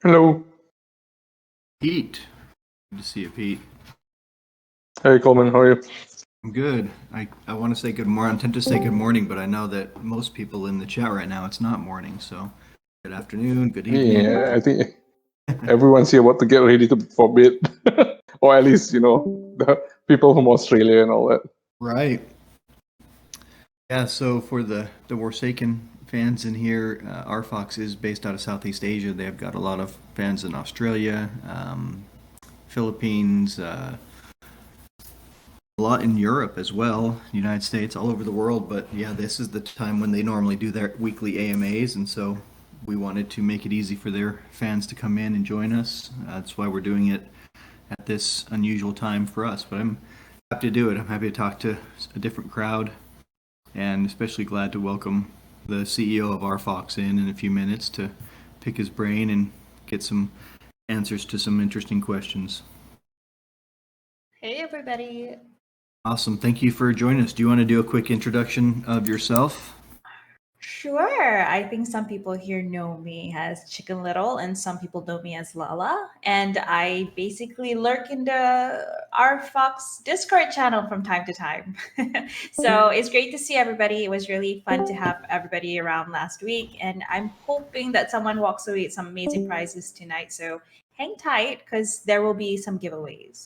Hello. Pete. Good to see you, Pete. Hey, Coleman. How are you? I'm good. I want to say good morning. I tend to say good morning, but I know that most people in the chat right now, it's not morning. So good afternoon, good evening. Yeah, I think everyone's here about to get ready for bed, or at least the people from Australia and all that. Right. Yeah, so for the Warsaken fans in here, RFOX is based out of Southeast Asia. They've got a lot of fans in Australia, Philippines, a lot in Europe as well, United States, all over the world. But yeah, this is the time when they normally do their weekly AMAs, and so we wanted to make it easy for their fans to come in and join us. That's why we're doing it at this unusual time for us. But I'm happy to do it. I'm happy to talk to a different crowd, and especially glad to welcome the CEO of RFOX in a few minutes to pick his brain and get some answers to some interesting questions. Hey, everybody. Awesome. Thank you for joining us. Do you want to do a quick introduction of yourself? Sure. I think some people here know me as Chicken Little, and some people know me as Lala. And I basically lurk in the R Fox Discord channel from time to time. So it's great to see everybody. It was really fun to have everybody around last week. And I'm hoping that someone walks away with some amazing prizes tonight. So hang tight because there will be some giveaways.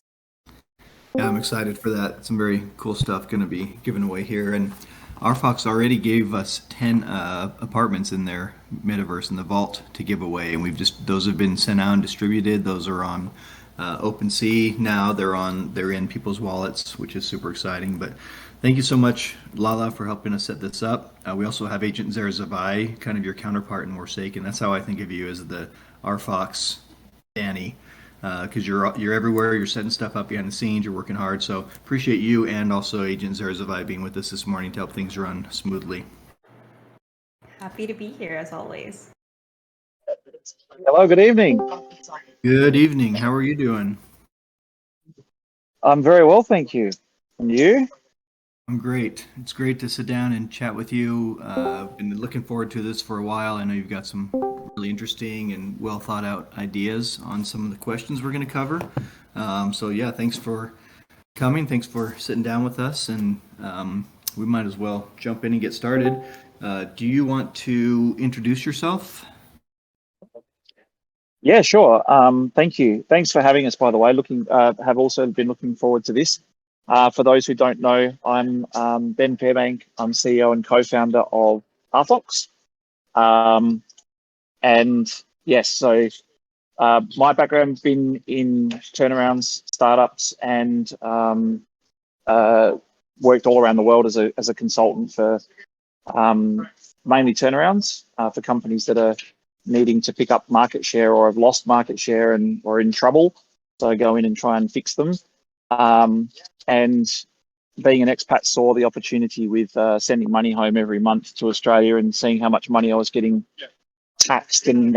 Yeah, I'm excited for that. Some very cool stuff going to be given away here. And RFox already gave us 10 apartments in their metaverse in the vault to give away, and those have been sent out and distributed. Those are on OpenSea now. They're in people's wallets, which is super exciting. But thank you so much, Lala, for helping us set this up. We also have Agent Zarzavai, kind of your counterpart in Warsaken. That's how I think of you, as the RFox Danny. Because you're everywhere, you're setting stuff up behind the scenes, you're working hard. So appreciate you and also Agent Zarzavai being with us this morning to help things run smoothly. Happy to be here as always. Hello, good evening. Good evening. How are you doing? I'm very well, thank you. And you? I'm great. It's great to sit down and chat with you. Been looking forward to this for a while. I know you've got some really interesting and well thought out ideas on some of the questions we're going to cover. So yeah, thanks for coming. Thanks for sitting down with us, and we might as well jump in and get started. Do you want to introduce yourself? Yeah, sure. Thank you. Thanks for having us, by the way. Have also been looking forward to this. For those who don't know, I'm Ben Fairbank. I'm CEO and co-founder of RFOX. And yes, so my background's been in turnarounds, startups, and worked all around the world as a consultant for mainly turnarounds for companies that are needing to pick up market share or have lost market share and or in trouble. So I go in and try and fix them. And being an expat, saw the opportunity with sending money home every month to Australia and seeing how much money I was getting taxed and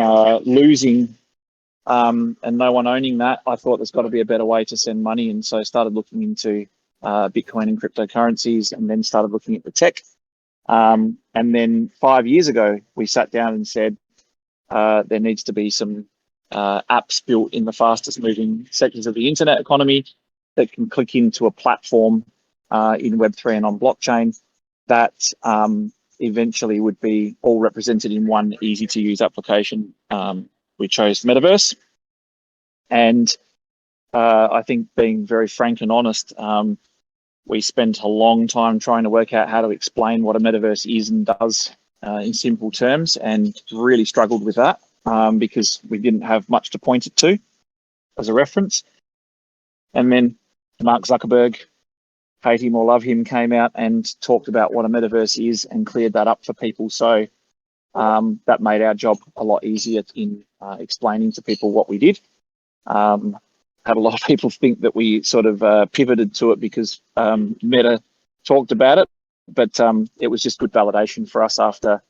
losing, and no one owning that. I thought there's got to be a better way to send money, and so I started looking into Bitcoin and cryptocurrencies, and then started looking at the tech. And then 5 years ago, we sat down and said there needs to be some apps built in the fastest moving sectors of the internet economy that can click into a platform in Web3 and on blockchain that eventually would be all represented in one easy to use application. We chose Metaverse. And I think, being very frank and honest, we spent a long time trying to work out how to explain what a metaverse is and does in simple terms, and really struggled with that because we didn't have much to point it to as a reference. And then Mark Zuckerberg, hate him or love him, came out and talked about what a metaverse is and cleared that up for people. So that made our job a lot easier in explaining to people what we did. Had a lot of people think that we sort of pivoted to it because Meta talked about it, but it was just good validation for us after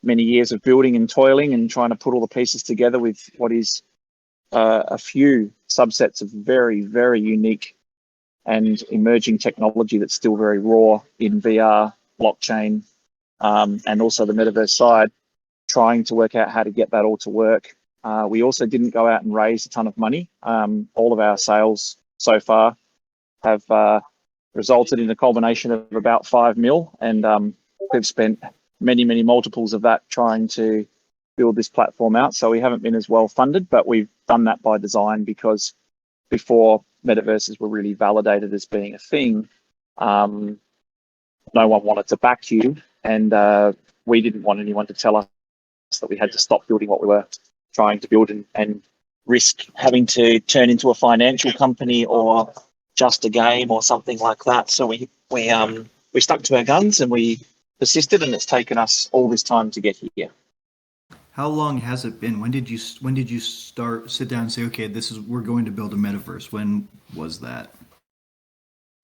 many years of building and toiling and trying to put all the pieces together with what is a few subsets of very, very unique and emerging technology that's still very raw in VR, blockchain, and also the metaverse side, trying to work out how to get that all to work We also didn't go out and raise a ton of money. All of our sales so far have resulted in a culmination of about 5 mil, and we've spent many multiples of that trying to build this platform out. So we haven't been as well funded, but we've done that by design, because before metaverses were really validated as being a thing, no one wanted to back you, and we didn't want anyone to tell us that we had to stop building what we were trying to build and risk having to turn into a financial company or just a game or something like that. So we stuck to our guns and we persisted, and it's taken us all this time to get here. How long has it been? When did you sit down and say, okay, we're going to build a metaverse? When was that?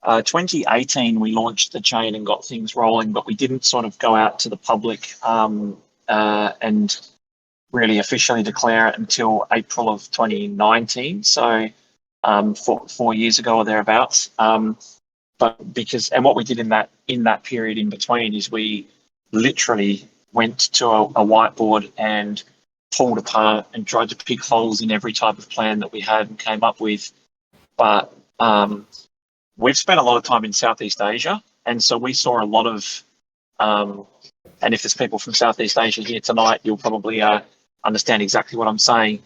2018, we launched the chain and got things rolling, but we didn't sort of go out to the public and really officially declare it until April of 2019. So 4 years ago or thereabouts. But what we did in that period in between is we literally went to a whiteboard and pulled apart and tried to pick holes in every type of plan that we had and came up with. But we've spent a lot of time in Southeast Asia, and so we saw a lot of, and if there's people from Southeast Asia here tonight, you'll probably understand exactly what I'm saying.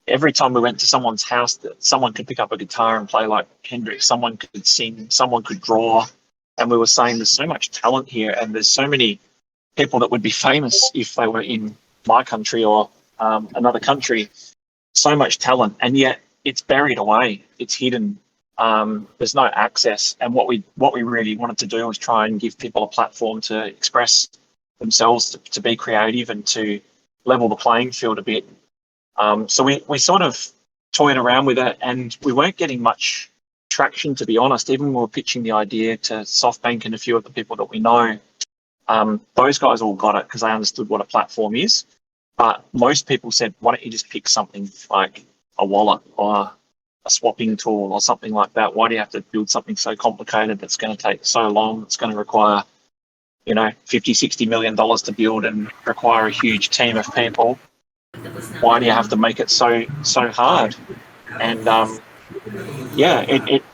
Every time we went to someone's house, that someone could pick up a guitar and play like Hendrix, someone could sing, someone could draw, and we were saying there's so much talent here, and there's so many people that would be famous if they were in my country or another country. So much talent, and yet it's buried away, it's hidden. There's no access, and what we really wanted to do was try and give people a platform to express themselves, to be creative, and to level the playing field a bit. So we sort of toyed around with it, and we weren't getting much traction, to be honest. Even when we were pitching the idea to SoftBank and a few of the people that we know, those guys all got it because they understood what a platform is. But most people said, why don't you just pick something like a wallet or a swapping tool or something like that? Why do you have to build something so complicated that's going to take so long? It's going to require, $50-60 million to build and require a huge team of people. Why do you have to make it so hard? And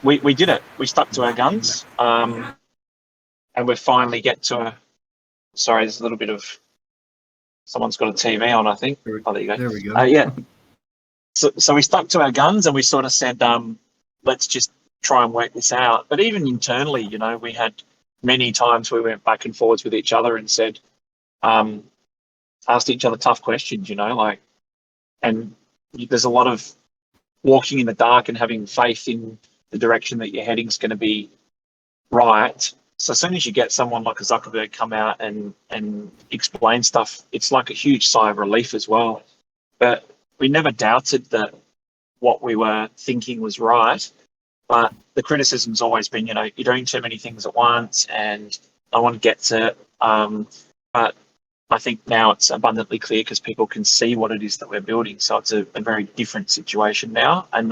we did it. We stuck to our guns, and we finally get to sorry, there's a little bit of someone's got a TV on, I think. Oh, there you go. There we go. Yeah. So we stuck to our guns and we sort of said, let's just try and work this out. But even internally, we had many times we went back and forwards with each other and said, asked each other tough questions, and there's a lot of walking in the dark and having faith in the direction that you're heading is going to be right. So as soon as you get someone like a Zuckerberg come out and explain stuff, it's like a huge sigh of relief as well. But we never doubted that what we were thinking was right. But the criticism's always been, you're doing too many things at once and no one gets it. But I think now it's abundantly clear because people can see what it is that we're building. So it's a very different situation now. And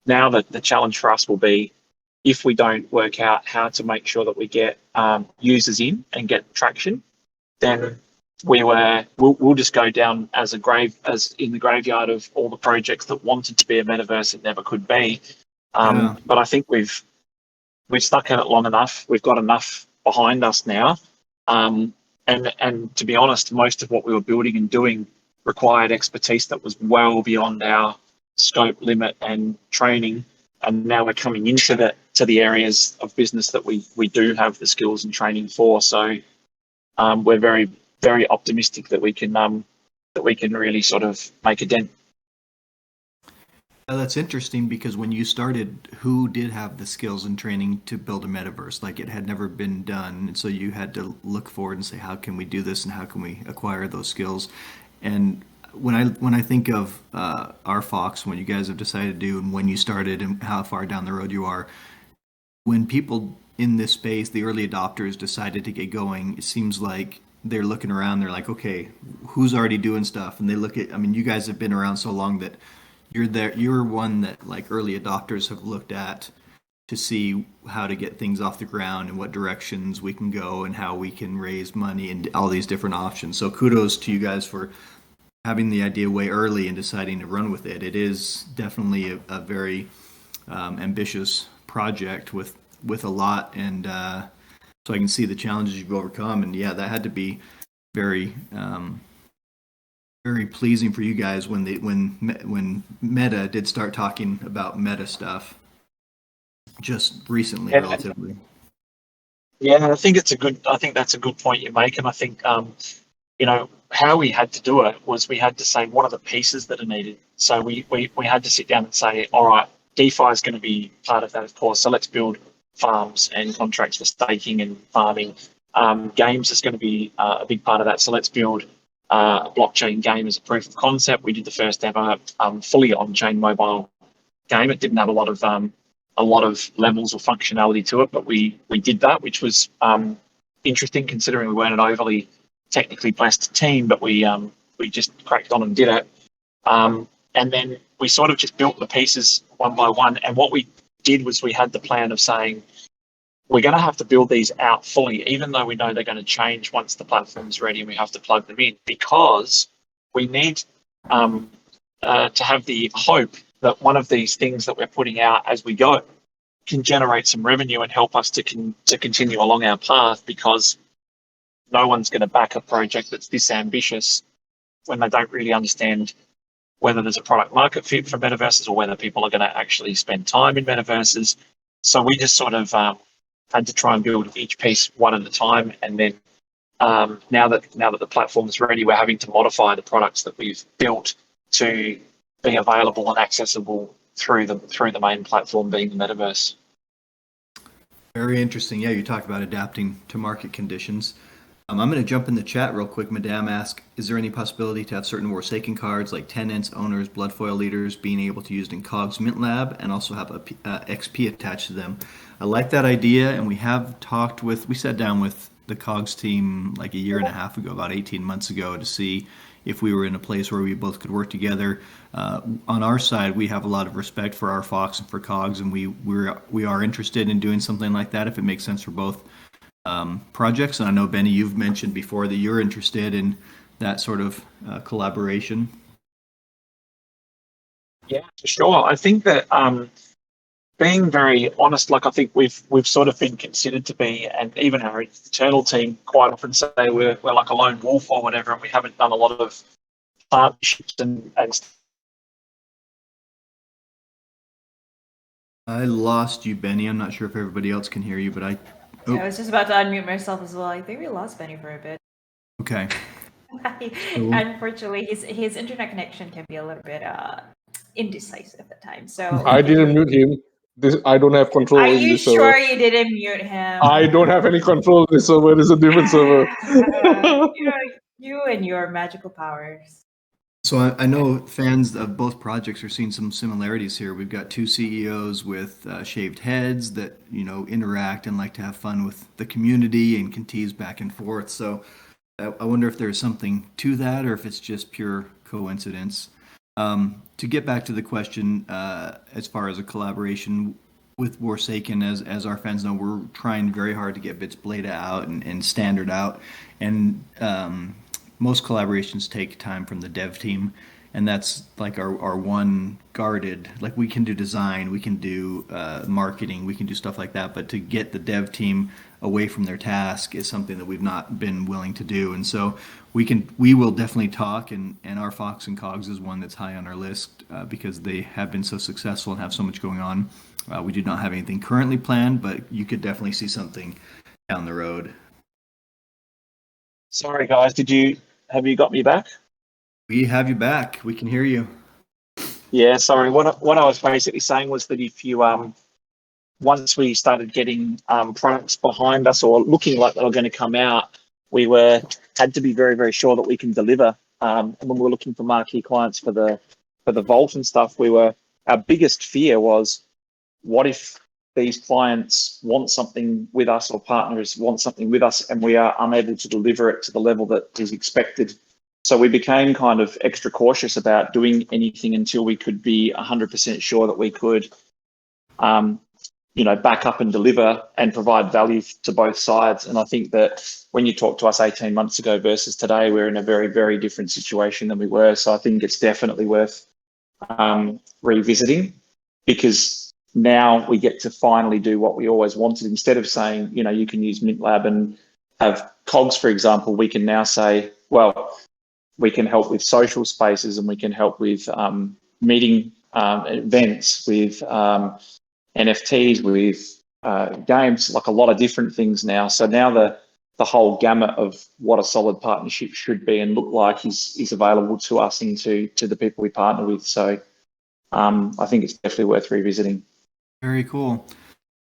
now the challenge for us will be, if we don't work out how to make sure that we get users in and get traction, then we'll just go down as in the graveyard of all the projects that wanted to be a metaverse and never could be. But I think we've stuck at it long enough. We've got enough behind us now. And to be honest, most of what we were building and doing required expertise that was well beyond our scope limit and training. And now we're coming into the areas of business that we do have the skills and training for. So we're very, very optimistic that we can really sort of make a dent. That's interesting because when you started, who did have the skills and training to build a metaverse? Like, it had never been done, and so you had to look forward and say, how can we do this and how can we acquire those skills? And when I think of RFOX, what you guys have decided to do and when you started and how far down the road you are, when people in this space, the early adopters, decided to get going, it seems like they're looking around, they're like, okay, who's already doing stuff? And they look at, you guys have been around so long that you're one that like early adopters have looked at to see how to get things off the ground and what directions we can go and how we can raise money and all these different options. So kudos to you guys for having the idea way early and deciding to run with it. It is definitely a very ambitious project with a lot, and so I can see the challenges you've overcome. And yeah, that had to be very very pleasing for you guys when Meta did start talking about meta stuff just recently, relatively. Yeah, I think that's a good point you make, and I think how we had to do it was we had to say what are the pieces that are needed. So we had to sit down and say, all right, DeFi is going to be part of that, of course. So let's build farms and contracts for staking and farming. Games is going to be a big part of that. So let's build a blockchain game as a proof of concept. We did the first ever fully on-chain mobile game. It didn't have a lot of levels or functionality to it, but we did that, which was interesting considering we weren't an overly technically blessed team, but we just cracked on and did it. And then we sort of just built the pieces one by one. And what we did was we had the plan of saying, we're going to have to build these out fully, even though we know they're going to change once the platform's ready and we have to plug them in, because we need to have the hope that one of these things that we're putting out as we go can generate some revenue and help us to continue along our path, because no one's going to back a project that's this ambitious when they don't really understand whether there's a product market fit for metaverses or whether people are going to actually spend time in metaverses. So we just sort of had to try and build each piece one at a time. And then now that the platform is ready, we're having to modify the products that we've built to be available and accessible through the main platform being the metaverse. Very interesting. Yeah, you talked about adapting to market conditions. I'm going to jump in the chat real quick. Madame asked, is there any possibility to have certain Warsaken cards like tenants, owners, blood foil leaders being able to use in KOGs Mint Lab and also have a XP attached to them? I like that idea, and we sat down with the KOGs team like a year and a half ago, about 18 months ago, to see if we were in a place where we both could work together. On our side, we have a lot of respect for RFOX and for KOGs, and we are interested in doing something like that if it makes sense for both projects. And I know, Benny, you've mentioned before that you're interested in that sort of collaboration. Yeah, for sure. I think that being very honest, like I think we've sort of been considered to be, and even our internal team quite often say we're like a lone wolf or whatever, and we haven't done a lot of partnerships and I lost you, Benny. I'm not sure if everybody else can hear you, but I was just about to unmute myself as well. I think we lost Benny for a bit. Okay. Unfortunately, his internet connection can be a little bit indecisive at times. So I didn't mute him. I don't have control. Are in you this sure server. you didn't mute him? I don't have any control. This server is a different server. You and your magical powers. So I know fans of both projects are seeing some similarities here. We've got two CEOs with shaved heads that interact and like to have fun with the community and can tease back and forth. So I wonder if there's something to that or if it's just pure coincidence. To get back to the question, as far as a collaboration with Warsaken, as our fans know, we're trying very hard to get Bits Blade out and standard out. And most collaborations take time from the dev team, and that's like our one guarded, like we can do design, we can do marketing, we can do stuff like that, but to get the dev team away from their task is something that we've not been willing to do. And so we will definitely talk, and RFOX and KOGs is one that's high on our list because they have been so successful and have so much going on. We do not have anything currently planned, but you could definitely see something down the road. Sorry guys, have you got me back? We have you back. We can hear you. Yeah, sorry. What I was basically saying was that if you once we started getting products behind us or looking like they were going to come out, we had to be very, very sure that we can deliver. And when we were looking for marquee clients for the Vault and stuff, our biggest fear was, what if these clients want something with us or partners want something with us and we are unable to deliver it to the level that is expected? So we became kind of extra cautious about doing anything until we could be 100% sure that we could. back up and deliver and provide value to both sides. And I think that when you talk to us 18 months ago versus today, we're in a very, very different situation than we were. So I think it's definitely worth revisiting, because now we get to finally do what we always wanted. Instead of saying, you can use Mint Lab and have COGs, for example, we can now say, well, we can help with social spaces, and we can help with meeting events, with NFTs, with games, like a lot of different things now. So now the whole gamut of what a solid partnership should be and look like is available to us and to the people we partner with. So I think it's definitely worth revisiting. Very cool.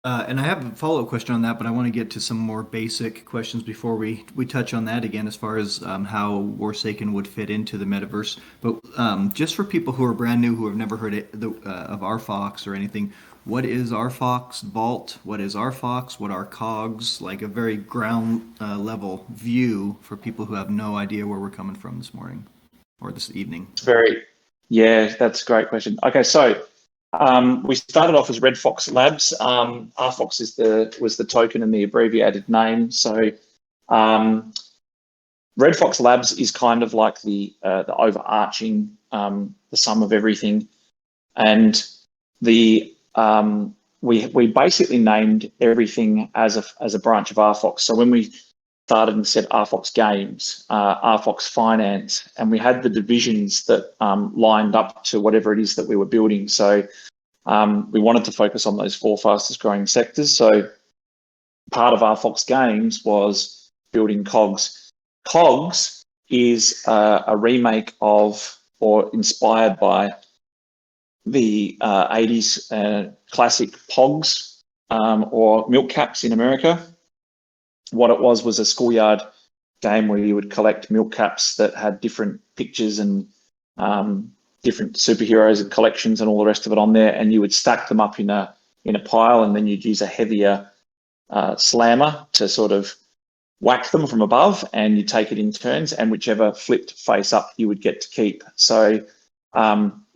And I have a follow-up question on that, but I want to get to some more basic questions before we touch on that again, as far as how Warsaken would fit into the metaverse. But just for people who are brand new, who have never heard of RFOX or anything, what is RFOX Vault? What is RFOX? What are COGs? Like a very ground level view for people who have no idea where we're coming from this morning or this evening. That's a great question. Okay, so we started off as Red Fox Labs. RFOX was the token and the abbreviated name. So Red Fox Labs is kind of like the overarching, the sum of everything, and we basically named everything as a branch of RFOX. So when we started and said RFOX Games, RFOX Finance, and we had the divisions that lined up to whatever it is that we were building. So we wanted to focus on those 4 fastest growing sectors. So part of RFOX Games was building COGs. COGs is a remake of, or inspired by, the 80s classic POGs or milk caps in America. What it was a schoolyard game where you would collect milk caps that had different pictures and different superheroes and collections and all the rest of it on there, and you would stack them up in a pile, and then you'd use a heavier slammer to sort of whack them from above, and you take it in turns, and whichever flipped face up you would get to keep. So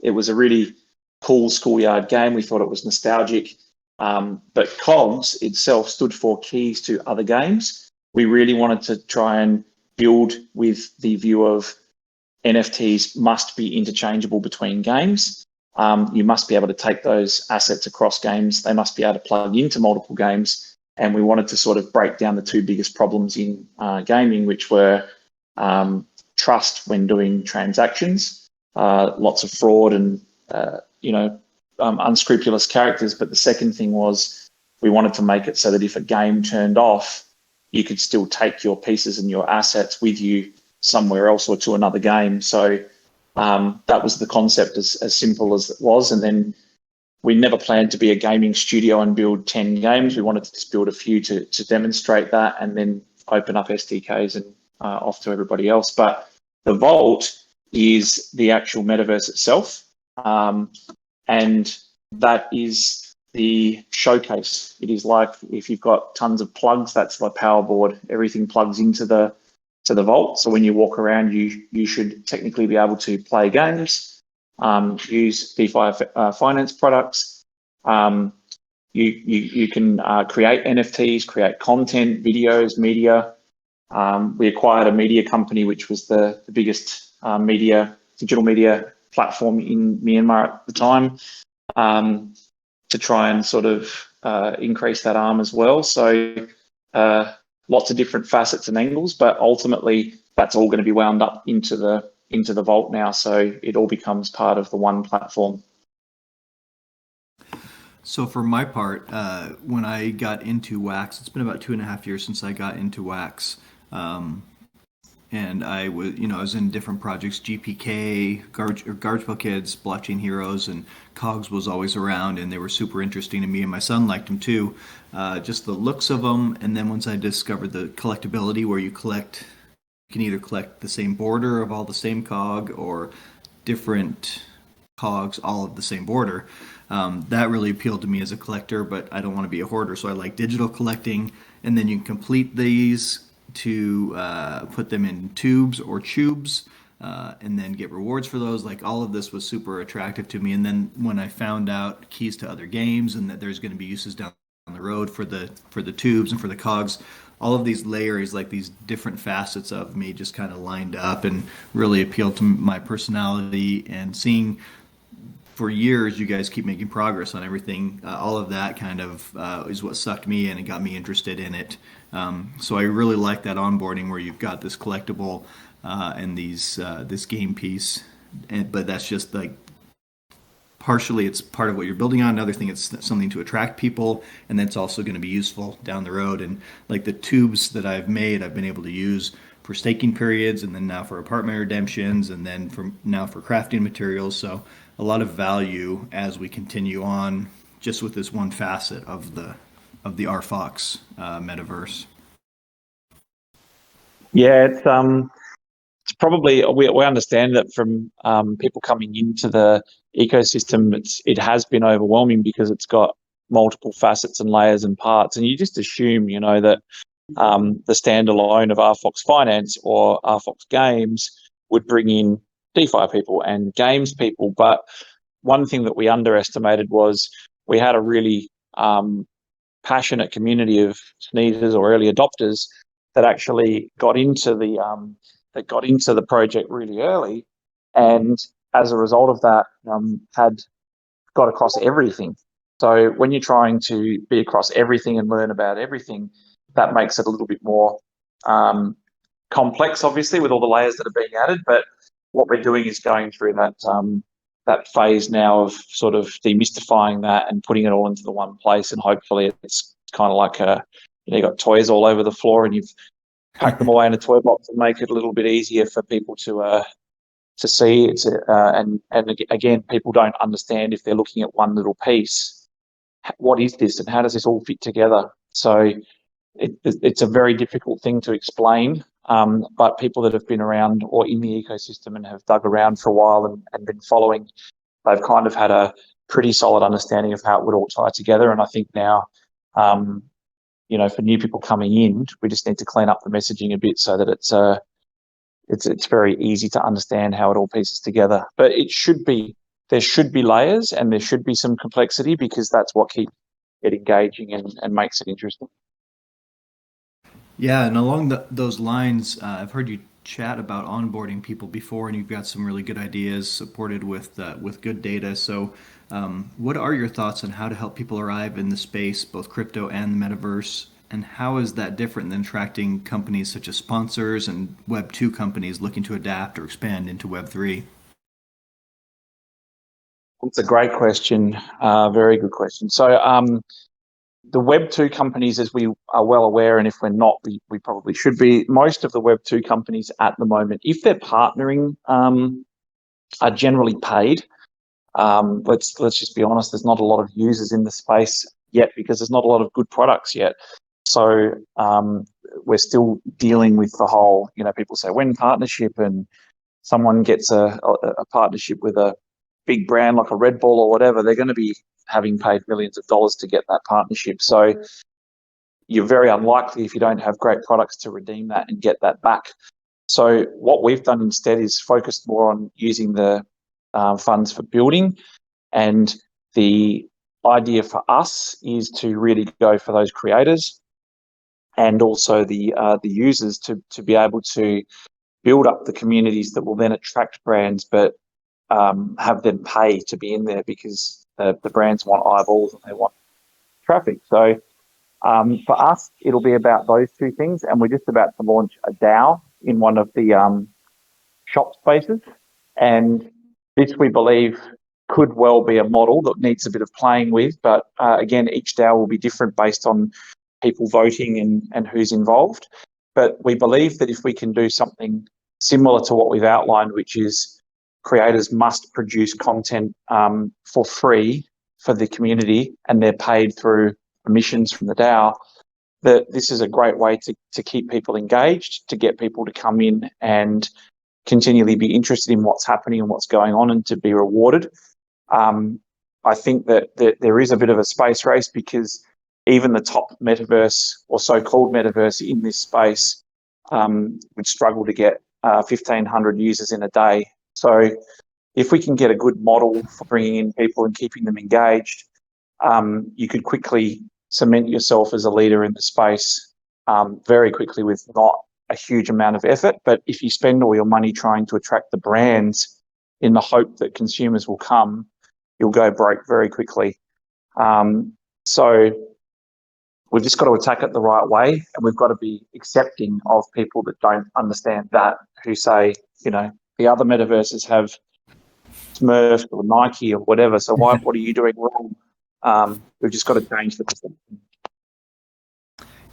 it was a really cool schoolyard game. We thought it was nostalgic. But COGS itself stood for keys to other games. We really wanted to try and build with the view of NFTs must be interchangeable between games. You must be able to take those assets across games. They must be able to plug into multiple games. And we wanted to sort of break down the 2 biggest problems in gaming, which were trust when doing transactions, lots of fraud and unscrupulous characters. But the second thing was we wanted to make it so that if a game turned off, you could still take your pieces and your assets with you somewhere else or to another game. So that was the concept, as simple as it was. And then we never planned to be a gaming studio and build 10 games. We wanted to just build a few to demonstrate that, and then open up SDKs and off to everybody else. But the Vault is the actual metaverse itself. And that is the showcase. It is like if you've got tons of plugs, that's the power board. Everything plugs into the Vault. So when you walk around, you should technically be able to play games, use DeFi finance products. You can create NFTs, create content, videos, media. We acquired a media company, which was the biggest digital media platform in Myanmar at the time, to try and sort of increase that arm as well. So lots of different facets and angles, but ultimately that's all going to be wound up into the Vault now. So it all becomes part of the one platform. So for my part, when I got into Wax, it's been about 2.5 years since I got into Wax. And I was in different projects, GPK, Garbage Kids, Blockchain Heroes, and COGS was always around, and they were super interesting to me, and my son liked them too. Just the looks of them, and then once I discovered the collectability, where you can either collect the same border of all the same COG or different COGs all of the same border. That really appealed to me as a collector, but I don't want to be a hoarder, so I like digital collecting, and then you can complete these to put them in tubes or tubes, and then get rewards for those. Like, all of this was super attractive to me. And then when I found out keys to other games and that there's going to be uses down the road for the tubes and for the cogs. All of these layers, like these different facets of me, just kind of lined up and really appealed to my personality. And seeing for years you guys keep making progress on everything, all of that kind of is what sucked me in and got me interested in it. So I really like that onboarding where you've got this collectible and this game piece, but that's just like partially it's part of what you're building on. Another thing, it's something to attract people, and then it's also going to be useful down the road. And like the tubes that I've made, I've been able to use for staking periods, and then now for apartment redemptions, and then for crafting materials. So a lot of value as we continue on, just with this one facet of the RFOX metaverse. Yeah, it's probably we understand that from people coming into the ecosystem. It has been overwhelming because it's got multiple facets and layers and parts, and you just assume that the standalone of RFOX Finance or RFOX Games would bring in DeFi people and games people. But one thing that we underestimated was we had a really passionate community of sneezers or early adopters that actually got into the project really early, and as a result of that, had got across everything. So when you're trying to be across everything and learn about everything, that makes it a little bit more complex, obviously, with all the layers that are being added. But what we're doing is going through that phase now of sort of demystifying that and putting it all into the one place, and hopefully it's kind of like you got toys all over the floor and you've packed them away in a toy box and make it a little bit easier for people to see it. And again, people don't understand if they're looking at one little piece, what is this and how does this all fit together? So it's a very difficult thing to explain, but people that have been around or in the ecosystem and have dug around for a while and been following, they've kind of had a pretty solid understanding of how it would all tie together. And I think now, for new people coming in, we just need to clean up the messaging a bit so that it's very easy to understand how it all pieces together. But there should be layers and there should be some complexity, because that's what keeps it engaging and makes it interesting. Yeah, and along those lines, I've heard you chat about onboarding people before, and you've got some really good ideas supported with good data. So what are your thoughts on how to help people arrive in the space, both crypto and the metaverse? And how is that different than attracting companies such as sponsors and Web 2 companies looking to adapt or expand into Web 3? It's a great question. Very good question. So the Web 2 companies, as we are well aware, and if we're not, we probably should be, most of the Web 2 companies at the moment, if they're partnering, are generally paid. Let's just be honest, there's not a lot of users in the space yet because there's not a lot of good products yet. So we're still dealing with the whole, people say when partnership, and someone gets a partnership with a big brand like a Red Bull or whatever, they're going to be having paid millions of dollars to get that partnership. So you're very unlikely, if you don't have great products, to redeem that and get that back. So what we've done instead is focused more on using the funds for building, and the idea for us is to really go for those creators and also the users to be able to build up the communities that will then attract brands, but have them pay to be in there, because the brands want eyeballs and they want traffic. So for us, it'll be about those two things, and we're just about to launch a DAO in one of the shop spaces, and this, we believe, could well be a model that needs a bit of playing with, but again, each DAO will be different based on people voting and who's involved. But we believe that if we can do something similar to what we've outlined, which is creators must produce content for free for the community, and they're paid through emissions from the DAO, that this is a great way to keep people engaged, to get people to come in and continually be interested in what's happening and what's going on, and to be rewarded. I think that there is a bit of a space race, because even the top metaverse or so-called metaverse in this space would struggle to get 1,500 users in a day. So if we can get a good model for bringing in people and keeping them engaged, you could quickly cement yourself as a leader in the space very quickly with not a huge amount of effort. But if you spend all your money trying to attract the brands in the hope that consumers will come, you'll go broke very quickly. So we've just got to attack it the right way, and we've got to be accepting of people that don't understand that, who say, you know, the other metaverses have Smurf or Nike or whatever, so what are you doing wrong? We've just got to change the perception.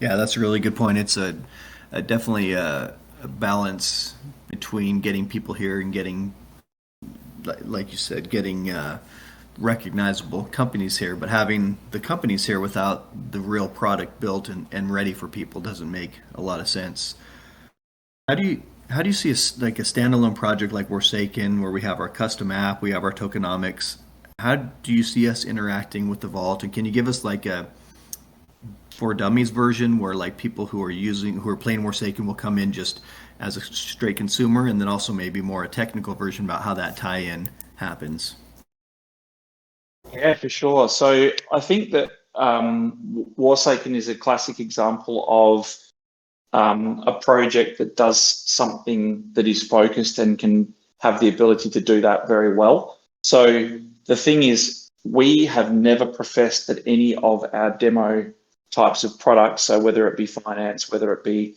Yeah, that's a really good point. It's definitely a balance between getting people here and getting, like you said, getting recognizable companies here, but having the companies here without the real product built and ready for people doesn't make a lot of sense. How do you see a standalone project like Warsaken, where we have our custom app, we have our tokenomics? How do you see us interacting with the Vault? And can you give us like a for dummies version where like people who are playing Warsaken will come in just as a straight consumer, and then also maybe more a technical version about how that tie-in happens? Yeah, for sure. So I think that Warsaken is a classic example of a project that does something that is focused and can have the ability to do that very well. So the thing is, we have never professed that any of our demo types of products, so whether it be finance, whether it be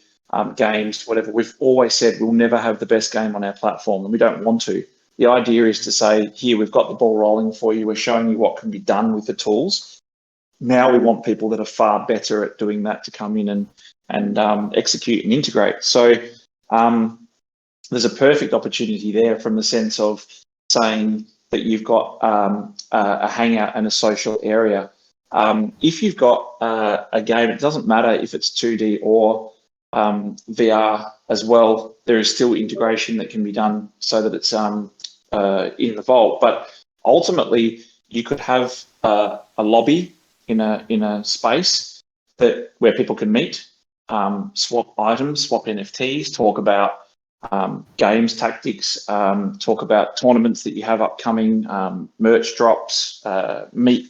games, whatever, we've always said we'll never have the best game on our platform, and we don't want to. The idea is to say, here, we've got the ball rolling for you. We're showing you what can be done with the tools. Now we want people that are far better at doing that to come in and execute and integrate. So there's a perfect opportunity there from the sense of saying that you've got a hangout and a social area. If you've got a game, it doesn't matter if it's 2D or VR as well, there is still integration that can be done so that it's in the Vault. But ultimately, you could have a lobby in a space where people can meet, swap items, swap NFTs, talk about games tactics, talk about tournaments that you have upcoming, merch drops, meet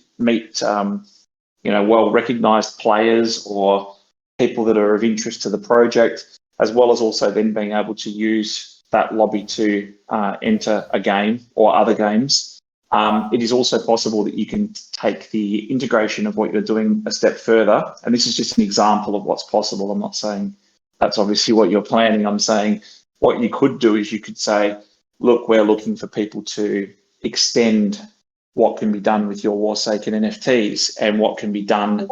well recognized players or people that are of interest to the project, as well as also then being able to use that lobby to enter a game or other games. It is also possible that you can take the integration of what you're doing a step further. And this is just an example of what's possible. I'm not saying that's obviously what you're planning. I'm saying what you could do is you could say, look, we're looking for people to extend what can be done with your Warsaken NFTs and what can be done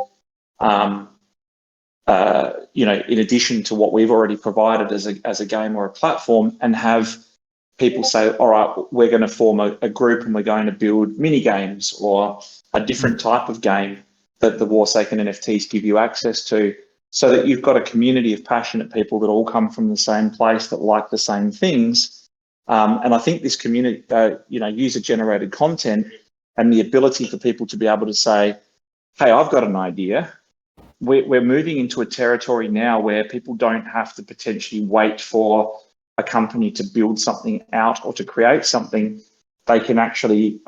in addition to what we've already provided as a game or a platform, and have people say, all right, we're going to form a group and we're going to build mini games or a different type of game that the Warsaken NFTs give you access to, so that you've got a community of passionate people that all come from the same place, that like the same things. And I think this community, user-generated content and the ability for people to be able to say, hey, I've got an idea. We're moving into a territory now where people don't have to potentially wait for a company to build something out or to create something. They can actually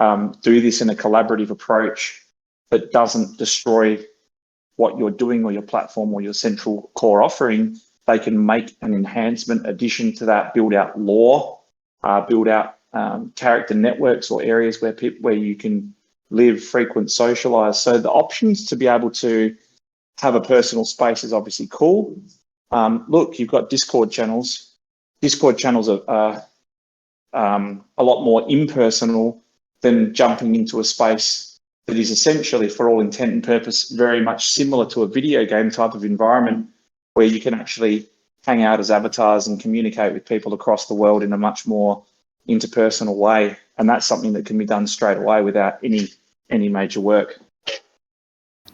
do this in a collaborative approach that doesn't destroy what you're doing or your platform or your central core offering. They can make an enhancement addition to that, build out lore, build out character networks or areas where you can live, frequent, socialize. So the options to be able to have a personal space is obviously cool. Look, you've got Discord channels. Discord channels are a lot more impersonal than jumping into a space that is essentially, for all intent and purpose, very much similar to a video game type of environment, where you can actually hang out as avatars and communicate with people across the world in a much more interpersonal way. And that's something that can be done straight away without any major work.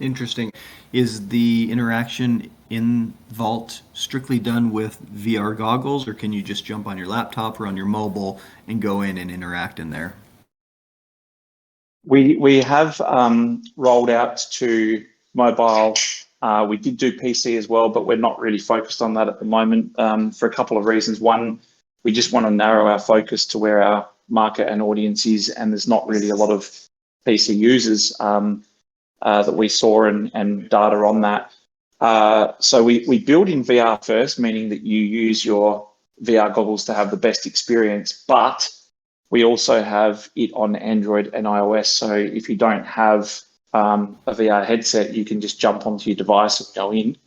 Interesting. Is the interaction in Vault strictly done with VR goggles, or can you just jump on your laptop or on your mobile and go in and interact in there? We have rolled out to mobile. We did do PC as well, but we're not really focused on that at the moment for a couple of reasons. One, we just want to narrow our focus to where our market and audience is, and there's not really a lot of PC users. that we saw and data on that. So we build in VR first, meaning that you use your VR goggles to have the best experience, but we also have it on Android and iOS. So if you don't have a VR headset, you can just jump onto your device and go in.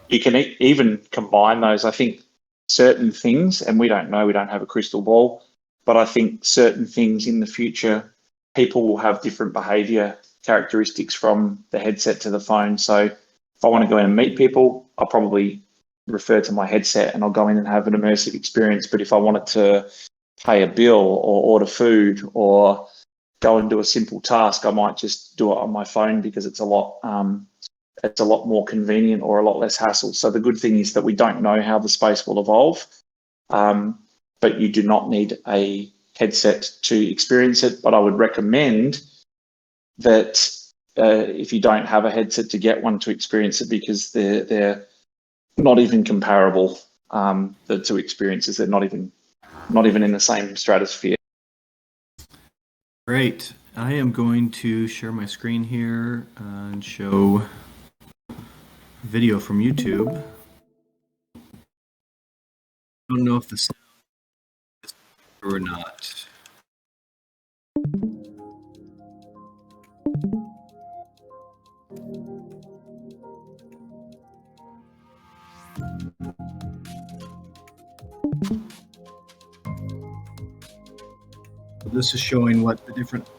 You can even combine those. I think certain things, and we don't know, we don't have a crystal ball, but I think certain things in the future, people will have different behavior characteristics from the headset to the phone. So if I want to go in and meet people, I'll probably refer to my headset and I'll go in and have an immersive experience. But if I wanted to pay a bill or order food or go and do a simple task, I might just do it on my phone because it's a lot more convenient or a lot less hassle. So the good thing is that we don't know how the space will evolve, but you do not need a headset to experience it. But I would recommend that if you don't have a headset, to get one to experience it, because they're not even comparable. The two experiences, they're not even in the same stratosphere. Great. I am going to share my screen here and show video from YouTube. I don't know if the sound is or not. This is showing what the different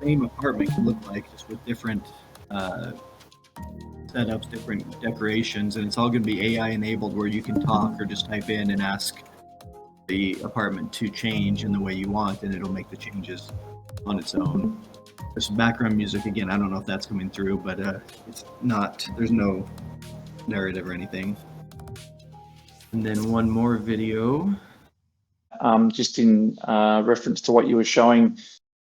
same apartment can look like, just with different setups, different decorations, and it's all going to be AI enabled, where you can talk or just type in and ask the apartment to change in the way you want, and it'll make the changes on its own. There's some background music again. I don't know if that's coming through, but it's not. There's no narrative or anything. And then one more video. Just in reference to what you were showing,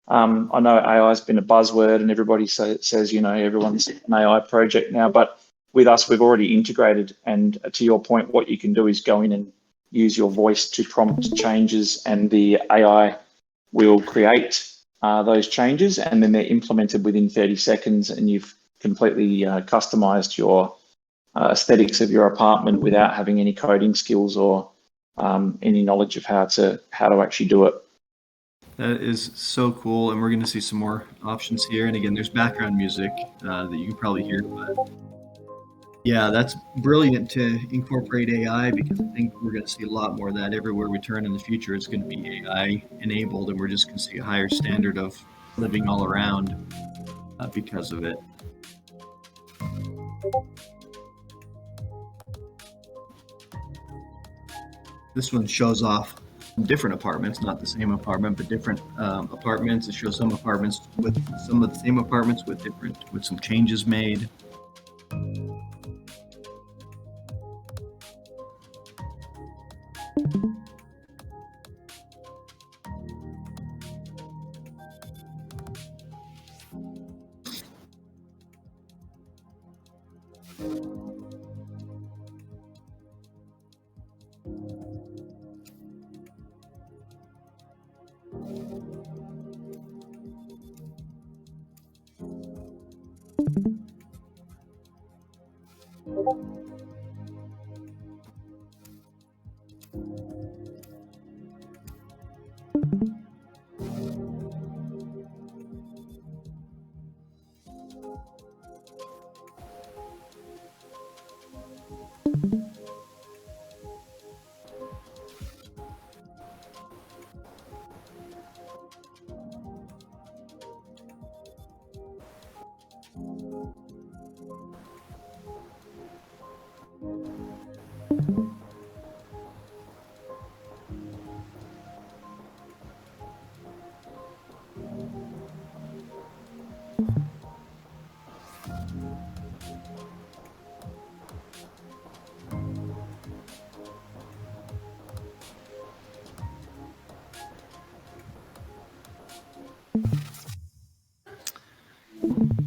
I know AI has been a buzzword and everybody says, everyone's an AI project now, but with us, we've already integrated. And to your point, what you can do is go in and use your voice to prompt changes, and the AI will create those changes, and then they're implemented within 30 seconds, and you've completely customized your aesthetics of your apartment without having any coding skills or any knowledge of how to actually do it. That is so cool, and we're going to see some more options here. And again, there's background music that you can probably hear. But yeah, that's brilliant to incorporate AI, because I think we're going to see a lot more of that everywhere we turn in the future. It's going to be AI enabled, and we're just going to see a higher standard of living all around because of it. This one shows off different apartments, not the same apartment, but different apartments. It shows some apartments with some of the same apartments with some changes made.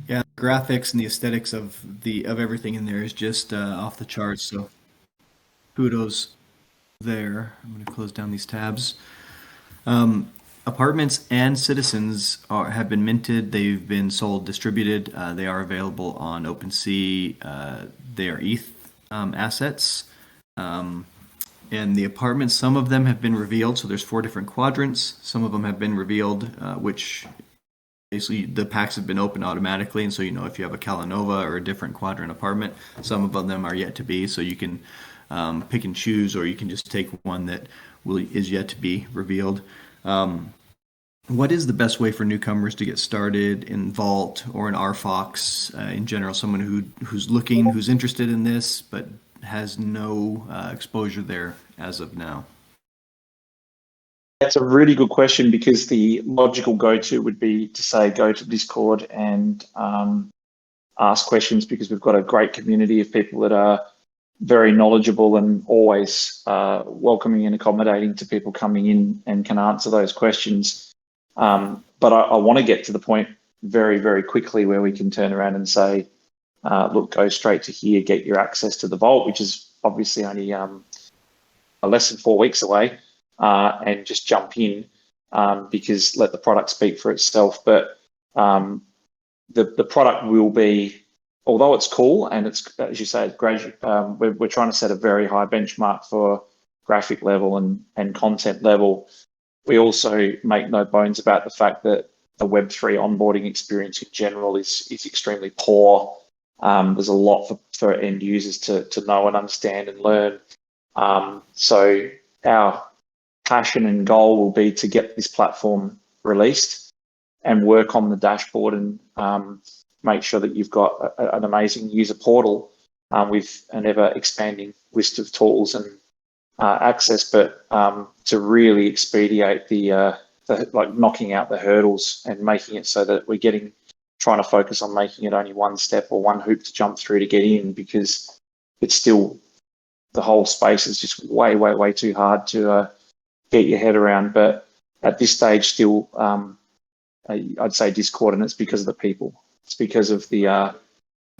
Yeah, the graphics and the aesthetics of everything in there is just off the charts. So kudos there. I'm going to close down these tabs. I Apartments and Citizens have been minted. They've been sold, distributed. They are available on OpenSea. They are ETH assets. And the apartments, some of them have been revealed. So there's 4 different quadrants. Some of them have been revealed, which basically the packs have been opened automatically. And so, if you have a Calanova or a different quadrant apartment, some of them are yet to be. So you can pick and choose, or you can just take one that is yet to be revealed. What is the best way for newcomers to get started in Vault or in RFOX in general? Someone who's looking, who's interested in this, but has no exposure there as of now. That's a really good question, because the logical go-to would be to say go to Discord and ask questions, because we've got a great community of people that are very knowledgeable and always welcoming and accommodating to people coming in and can answer those questions. But I want to get to the point very, very quickly where we can turn around and say, look, go straight to here, get your access to the Vault, which is obviously only less than 4 weeks away, and just jump in, because let the product speak for itself. But the product will be, although it's cool and it's, as you say, it's graduate, we're trying to set a very high benchmark for graphic level and content level. We also make no bones about the fact that the Web3 onboarding experience in general is extremely poor. There's a lot for end users to know and understand and learn. So our passion and goal will be to get this platform released and work on the dashboard and make sure that you've got an amazing user portal with an ever expanding list of tools and access, but to really expedite the like knocking out the hurdles and making it so that we're trying to focus on making it only one step or one hoop to jump through to get in, because it's still, the whole space is just way, way, way too hard to get your head around. But at this stage, still, I'd say Discord, and it's because of the people. It's because of the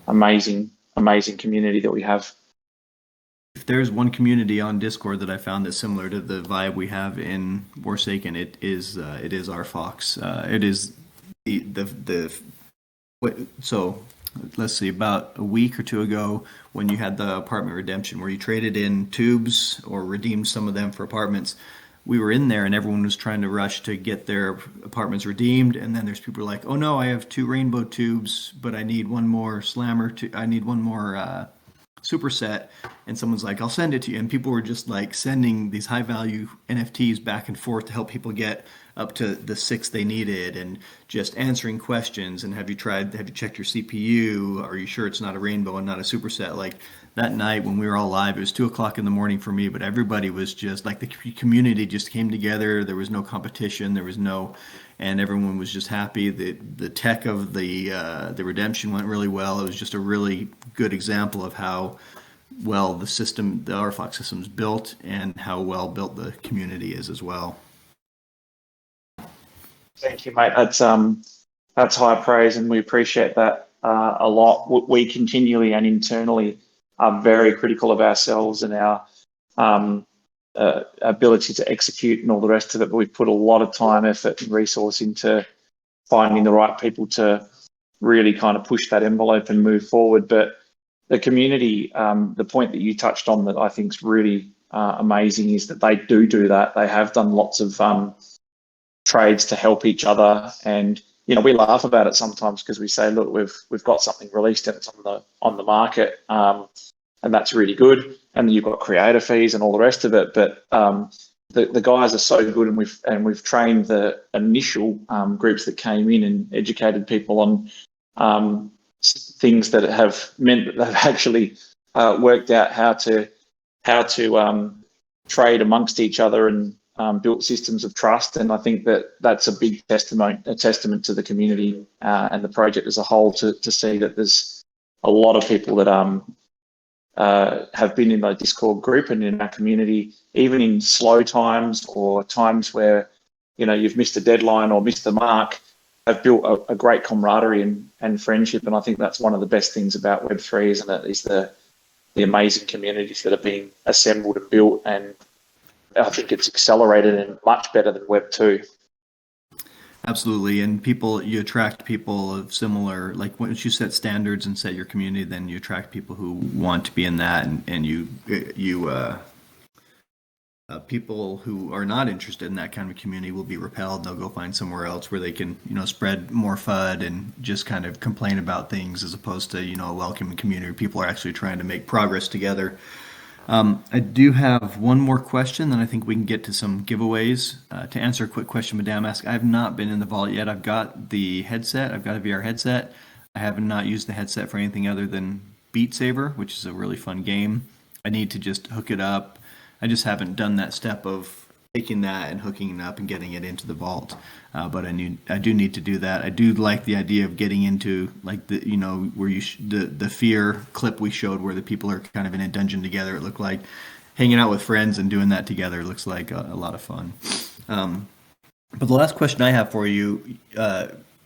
amazing community that we have. If there's one community on Discord that I found that's similar to the vibe we have in Warsaken, it is RFOX. It is so let's see, about a week or two ago, when you had the apartment redemption where you traded in tubes or redeemed some of them for apartments, we were in there and everyone was trying to rush to get their apartments redeemed. And then there's people like, oh no, I have 2 rainbow tubes, but I need one more slammer. I need one more superset. And someone's like, I'll send it to you. And people were just like sending these high value NFTs back and forth to help people get up to the 6 they needed, and just answering questions. And have you checked your CPU? Are you sure it's not a rainbow and not a superset? Like that night when we were all live, it was 2:00 in the morning for me, but everybody was just like, the community just came together. There was no competition. And everyone was just happy. The tech of the redemption went really well. It was just a really good example of how well the RFOX system is built, and how well built the community is as well. Thank you, mate. That's high praise, and we appreciate that a lot. We continually and internally are very critical of ourselves and our ability to execute and all the rest of it. But we've put a lot of time, effort, and resource into finding the right people to really kind of push that envelope and move forward. But the community, the point that you touched on that I think is really amazing is that they do that. They have done lots of trades to help each other, and we laugh about it sometimes because we say, look, we've got something released and it's on the market, and that's really good. And then you've got creator fees and all the rest of it. But the guys are so good, and we've trained the initial groups that came in and educated people on things that have meant that they've actually worked out how to trade amongst each other and built systems of trust. And I think that's a big testament to the community and the project as a whole, to see that there's a lot of people that have been in the Discord group and in our community, even in slow times or times where you've missed a deadline or missed the mark, have built a great camaraderie and friendship. And I think that's one of the best things about Web3, isn't it? Is the amazing communities that are being assembled and built. And I think it's accelerated and much better than Web 2. Absolutely, and you attract people of similar, like once you set standards and set your community, then you attract people who want to be in that, and people who are not interested in that kind of community will be repelled. They'll go find somewhere else where they can, spread more FUD and just kind of complain about things as opposed to, a welcoming community where people are actually trying to make progress together. I do have one more question, then I think we can get to some giveaways. To answer a quick question Madame asked, I have not been in the vault yet. I've got the headset. I've got a VR headset. I have not used the headset for anything other than Beat Saber, which is a really fun game. I need to just hook it up. I just haven't done that step of taking that and hooking it up and getting it into the vault. But I do need to do that. I do like the idea of getting into like where the fear clip we showed where the people are kind of in a dungeon together. It looked like hanging out with friends and doing that together looks like a lot of fun. But the last question I have for you,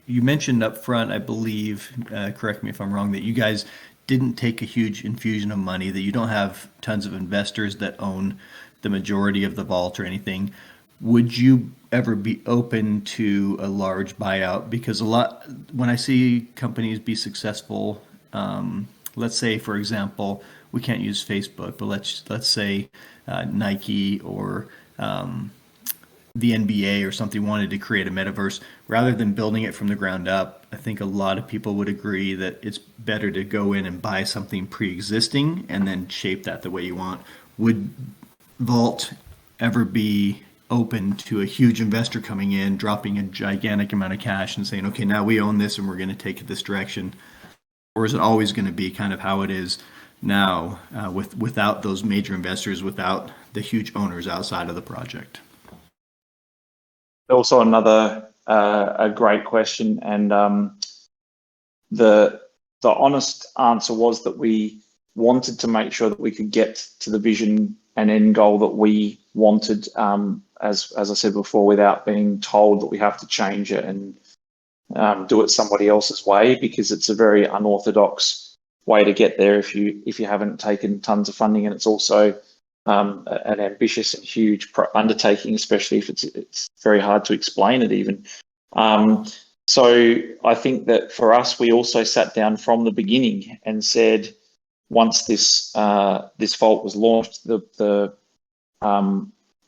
you mentioned up front, I believe, correct me if I'm wrong, that you guys didn't take a huge infusion of money, that you don't have tons of investors that own the majority of the vault or anything. Would you ever be open to a large buyout? Because when I see companies be successful, let's say, for example, we can't use Facebook, but let's say Nike or the NBA or something wanted to create a metaverse, rather than building it from the ground up, I think a lot of people would agree that it's better to go in and buy something pre-existing and then shape that the way you want. Would Vault ever be open to a huge investor coming in, dropping a gigantic amount of cash and saying, okay, now we own this and we're going to take it this direction? Or is it always going to be kind of how it is now, without those major investors, without the huge owners outside of the project? Also, another a great question, and the honest answer was that we wanted to make sure that we could get to the vision and end goal that we wanted, as I said before, without being told that we have to change it and do it somebody else's way, because it's a very unorthodox way to get there if you haven't taken tons of funding, and it's also an ambitious and huge undertaking, especially if it's very hard to explain it even. So I think that for us, we also sat down from the beginning and said, once this vault was launched, the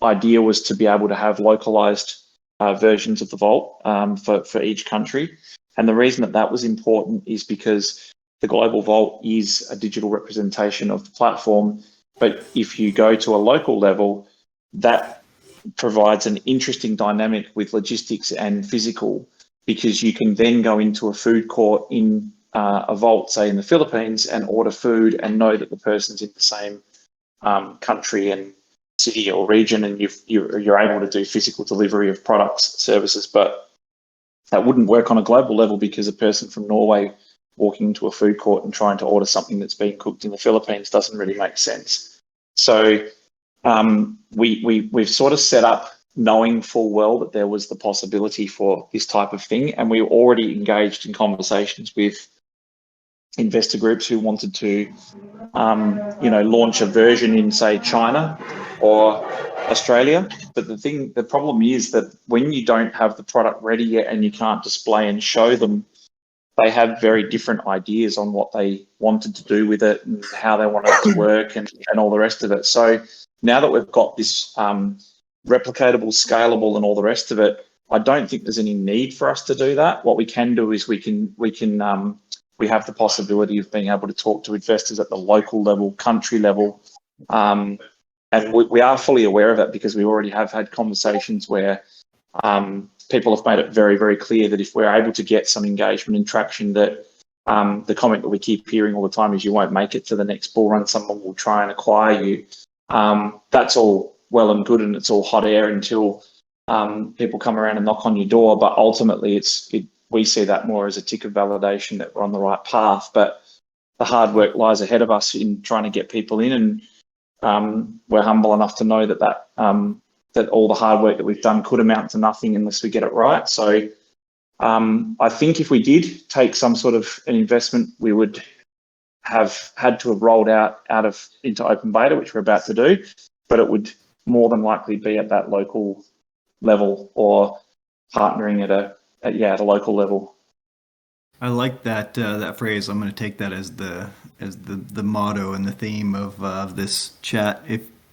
idea was to be able to have localized versions of the vault for each country. And the reason that was important is because the global vault is a digital representation of the platform. But if you go to a local level, that provides an interesting dynamic with logistics and physical, because you can then go into a food court in a vault, say in the Philippines, and order food and know that the person's in the same country and city or region, and you're able to do physical delivery of products, services. But that wouldn't work on a global level, because a person from Norway walking into a food court and trying to order something that's being cooked in the Philippines doesn't really make sense. So we've sort of set up knowing full well that there was the possibility for this type of thing, and we were already engaged in conversations with investor groups who wanted to launch a version in, say, China or Australia. But the problem is that when you don't have the product ready yet and you can't display and show them, they have very different ideas on what they wanted to do with it and how they wanted it to work and all the rest of it. So now that we've got this replicatable, scalable, and all the rest of it, I don't think there's any need for us to do that. What we can do is we have the possibility of being able to talk to investors at the local level, country level, and we are fully aware of it, because we already have had conversations where people have made it very, very clear that if we're able to get some engagement and traction, that the comment that we keep hearing all the time is you won't make it to the next bull run, someone will try and acquire you. That's all well and good, and it's all hot air until people come around and knock on your door. But ultimately, we see that more as a tick of validation that we're on the right path. But the hard work lies ahead of us in trying to get people in, and we're humble enough to know that all the hard work that we've done could amount to nothing unless we get it right. So I think if we did take some sort of an investment, we would have had to have rolled into open beta, which we're about to do, but it would more than likely be at that local level or partnering at a local level. I like that that phrase. I'm going to take that as the motto and the theme of this chat.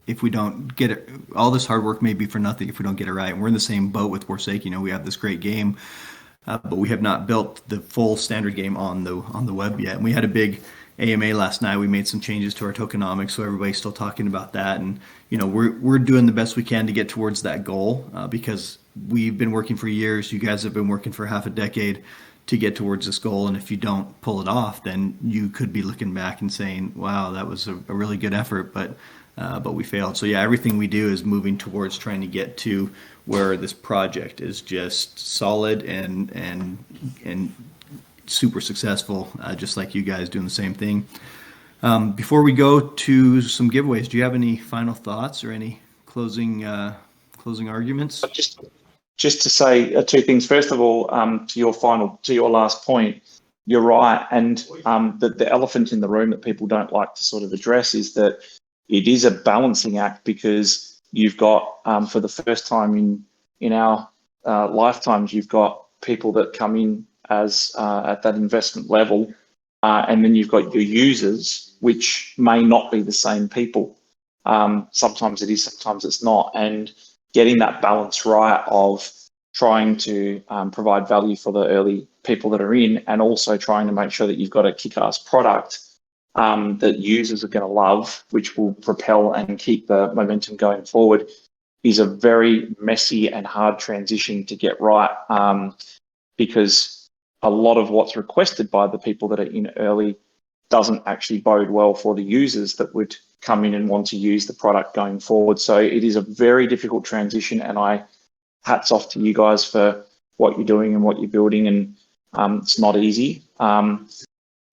If we don't get it, all this hard work may be for nothing if we don't get it right. And we're in the same boat with Warsaken. You know, we have this great game, but we have not built the full standard game on the web yet. And we had a big AMA last night. We made some changes to our tokenomics, so everybody's still talking about that. And you know, we're doing the best we can to get towards that goal because we've been working for years. You guys have been working for half a decade to get towards this goal. And if you don't pull it off, then you could be looking back and saying, wow, that was a really good effort, but we failed. So yeah, everything we do is moving towards trying to get to where this project is just solid and super successful, just like you guys doing the same thing. Before we go to some giveaways, do you have any final thoughts or any closing arguments? Just to say two things. First of all, to your last point, you're right. And the elephant in the room that people don't like to sort of address is that it is a balancing act because you've got, for the first time in our lifetimes, you've got people that come in as at that investment level, and then you've got your users, which may not be the same people. Sometimes it is, sometimes it's not. And getting that balance right of trying to provide value for the early people that are in, and also trying to make sure that you've got a kick-ass product that users are going to love, which will propel and keep the momentum going forward, is a very messy and hard transition to get right, because a lot of what's requested by the people that are in early doesn't actually bode well for the users that would come in and want to use the product going forward. So it is a very difficult transition, and hats off to you guys for what you're doing and what you're building, and it's not easy.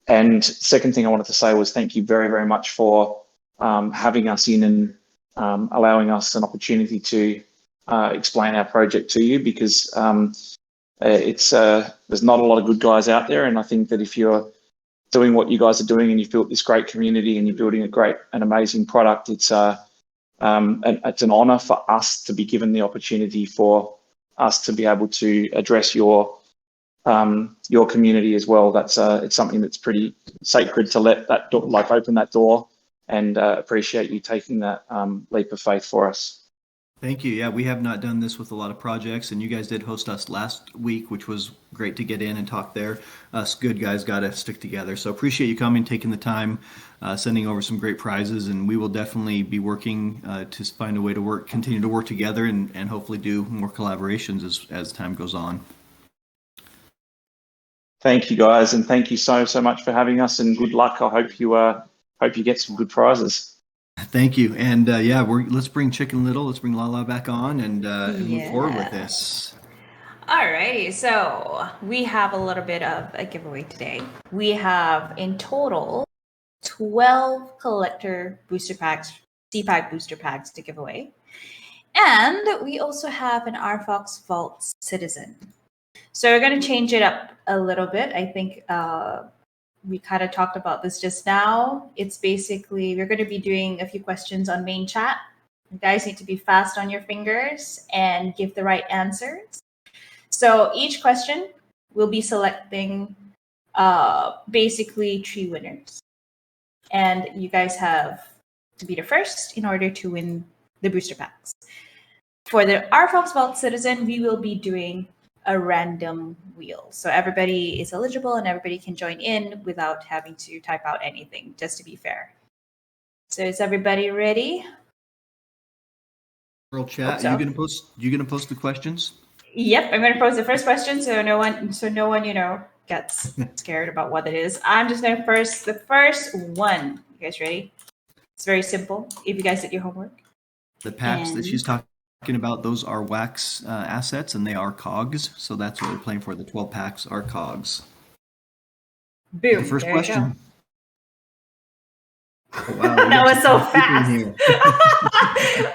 And second thing I wanted to say was thank you very, very much for having us in and allowing us an opportunity to explain our project to you, because there's not a lot of good guys out there, and I think that if you're doing what you guys are doing and you've built this great community and you're building an amazing product, it's an honor for us to be given the opportunity for us to be able to address your community as well. It's something that's pretty sacred to let that door, open that door, and appreciate you taking that leap of faith for us. Thank you. Yeah, we have not done this with a lot of projects, and you guys did host us last week, which was great to get in and talk there. Us good guys got to stick together. So appreciate you coming, taking the time, sending over some great prizes, and we will definitely be working to find a way to continue to work together, and hopefully do more collaborations as time goes on. Thank you, guys, and thank you so much for having us, and good luck. I hope you get some good prizes. Thank you. And let's bring Chicken Little, let's bring Lala back on and move forward with this. Alrighty, so we have a little bit of a giveaway today. We have in total 12 collector booster packs, CPAC booster packs to give away. And we also have an RFOX Vault Citizen. So we're going to change it up a little bit. I think we kind of talked about this just now. It's basically, we're going to be doing a few questions on main chat. You guys need to be fast on your fingers and give the right answers. So each question, we'll be selecting basically 3 winners. And you guys have to be the first in order to win the booster packs. For the RFOX Vault Citizen, we will be doing a random wheel. So everybody is eligible and everybody can join in without having to type out anything, just to be fair. So is everybody ready? World chat, you gonna post the questions? Yep, I'm gonna post the first question so no one gets scared about what it is. I'm just gonna post the first one. You guys ready? It's very simple. If you guys did your homework. The packs that she's talking about, those are wax assets, and they are KOGs. So that's what we're playing for. The 12 packs are KOGs. Boom. The first there question. Oh, wow, that was so fast.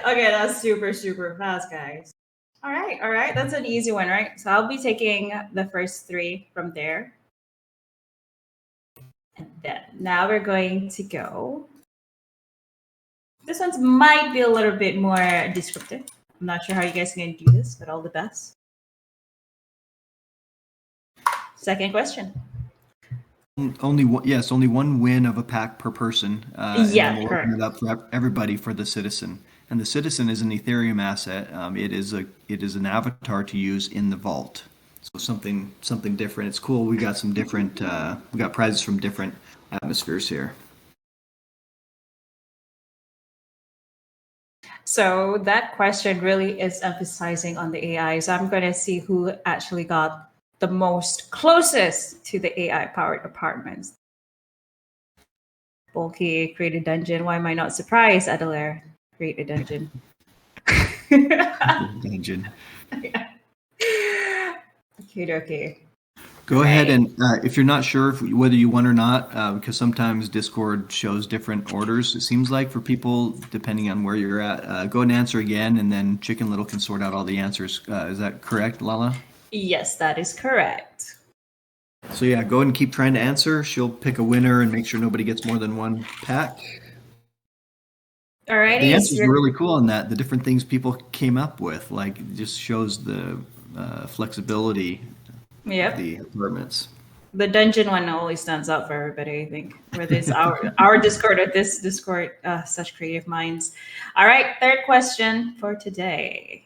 Okay, that's super fast, guys. All right. That's an easy one, right? So I'll be taking the first 3 from there. And then now we're going to go. This one might be a little bit more descriptive. I'm not sure how you guys are going to do this, but all the best. Second question. Only one win of a pack per person. And Yeah, then we'll correct. open it up for everybody for the citizen. And the citizen is an Ethereum asset. It is an avatar to use in the vault. So something different. It's cool. We got some different. We got prizes from different atmospheres here. So that question really is emphasizing on the AI. So I'm going to see who actually got the most closest to the AI-powered apartments. Bulky, create a dungeon. Why am I not surprised, Adelaire? Create a dungeon. Dungeon. Okay. Go ahead and if you're not sure whether you won or not, because sometimes Discord shows different orders, it seems like, for people, depending on where you're at, go ahead and answer again, and then Chicken Little can sort out all the answers. Is that correct, Lala? Yes, that is correct. So yeah, go ahead and keep trying to answer. She'll pick a winner and make sure nobody gets more than one pack. Alrighty. The answers were really cool on that. The different things people came up with, like, it just shows the flexibility Yep. of the apartments. The dungeon one always stands out for everybody, I think. Whether it's our Discord or this Discord, such creative minds. All right, third question for today.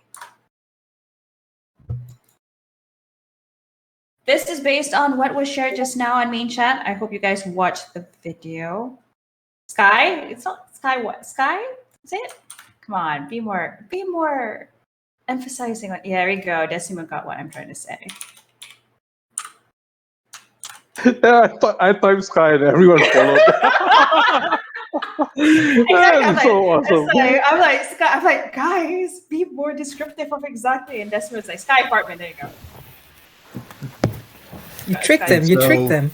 This is based on what was shared just now on main chat. I hope you guys watched the video. Sky? It's not Sky. What? Sky? Is it? Come on, be more emphasizing on. Yeah, there we go. Decima got what I'm trying to say. Yeah, I typed Sky and everyone followed. That's so awesome. I'm like, Sky, I'm like, guys, be more descriptive of exactly. And Decima's like, Sky Apartment. There you go. You tricked them. You tricked them.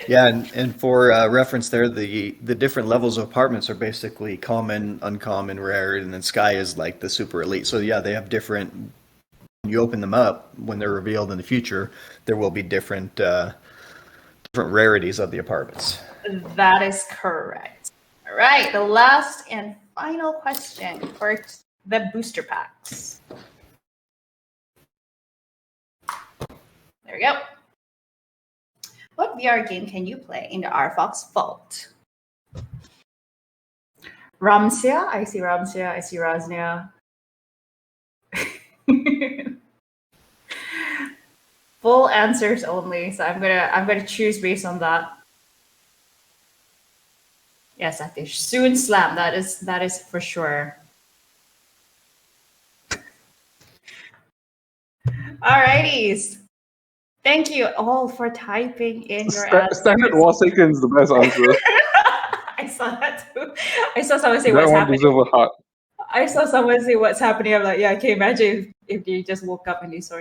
Yeah, and for reference there, the different levels of apartments are basically common, uncommon, rare, and then Sky is like the super elite. So yeah, they have different. When you open them up, when they're revealed in the future, there will be different rarities of the apartments. That is correct. All right, the last and final question for the booster packs. There we go. What VR game can you play in the RFOX Vault? Ramsia, I see Ramsia, I see Raznia. Full answers only, so I'm gonna choose based on that. Yes, I think soon slam. That is for sure. Alrighties. Thank you all for typing in your answers. Standard Warsaken is the best answer. I saw that too. I saw someone say That what's one happening. deserves a heart. I saw someone say what's happening. I'm like, yeah, I can imagine if you just woke up and you saw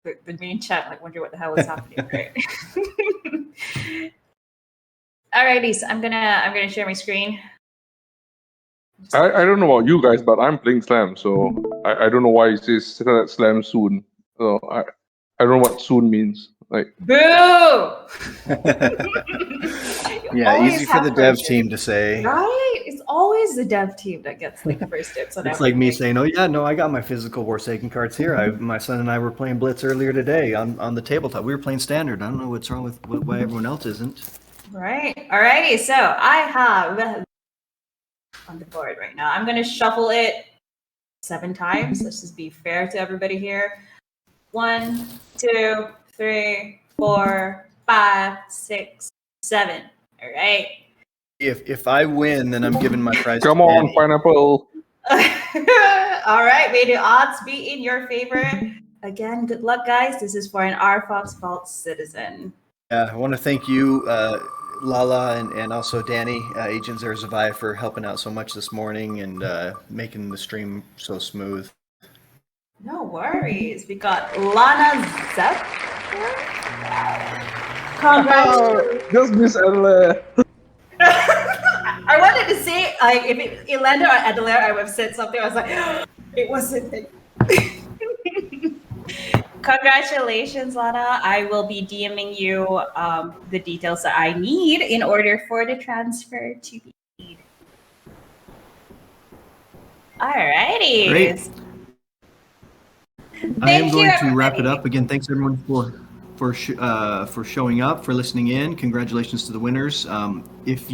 the main chat, like wondering what the hell is happening, right? Alrighty, so I'm gonna share my screen. I don't know about you guys, but I'm playing Slam, so I don't know why it says Secret Slam soon. So I don't know what soon means. Like, Boo! Yeah, Always easy for have the dev first team to say. Right? It's always the dev team that gets like first dibs on It's like me everything. saying, "Oh yeah, no, I got my physical Warsaken cards here. My son and I were playing Blitz earlier today on the tabletop. We were playing Standard. I don't know what's wrong with why everyone else isn't." Right. Alrighty, so I have on the board right now. I'm gonna shuffle it 7 times. Let's just be fair to everybody here. 1, 2, 3, 4, 5, 6, 7. All right. If I win, then I'm giving my prize. come to on, Danny. Pineapple. All right. May the odds be in your favor. Again, good luck, guys. This is for an RFOX Vault citizen. I want to thank you, Lala, and also Danny, Agent Zerzavai, for helping out so much this morning and making the stream so smooth. No worries. We got Lana Zep. Congrats. Just Miss Adelaide. I wanted to say, like, if it landed on Adelaire, I would have said something. I was like, it wasn't. Congratulations, Lana. I will be DMing you the details that I need in order for the transfer to be made. Alrighty. Great. I am Thank going you, to wrap it everybody. up. Again, thanks everyone for showing up, for listening in. Congratulations to the winners. If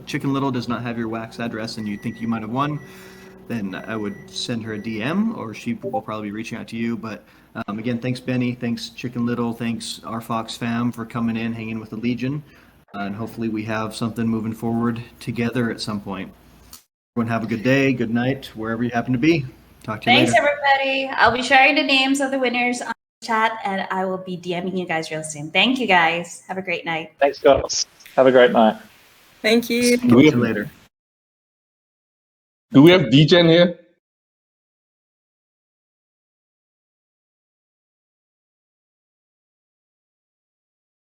Chicken Little does not have your wax address and you think you might have won, then I would send her a DM, or she will probably be reaching out to you. But again, thanks Benny, thanks Chicken Little, thanks RFOX fam for coming in, hanging with the Legion, and hopefully we have something moving forward together at some point. Everyone have a good day, good night, wherever you happen to be. Talk to you Thanks, later. everybody. I'll be sharing the names of the winners on the chat, and I will be DMing you guys real soon. Thank you, guys. Have a great night. Thanks, guys. Have a great night. Thank you. Talk to you later. Do we have DGen here?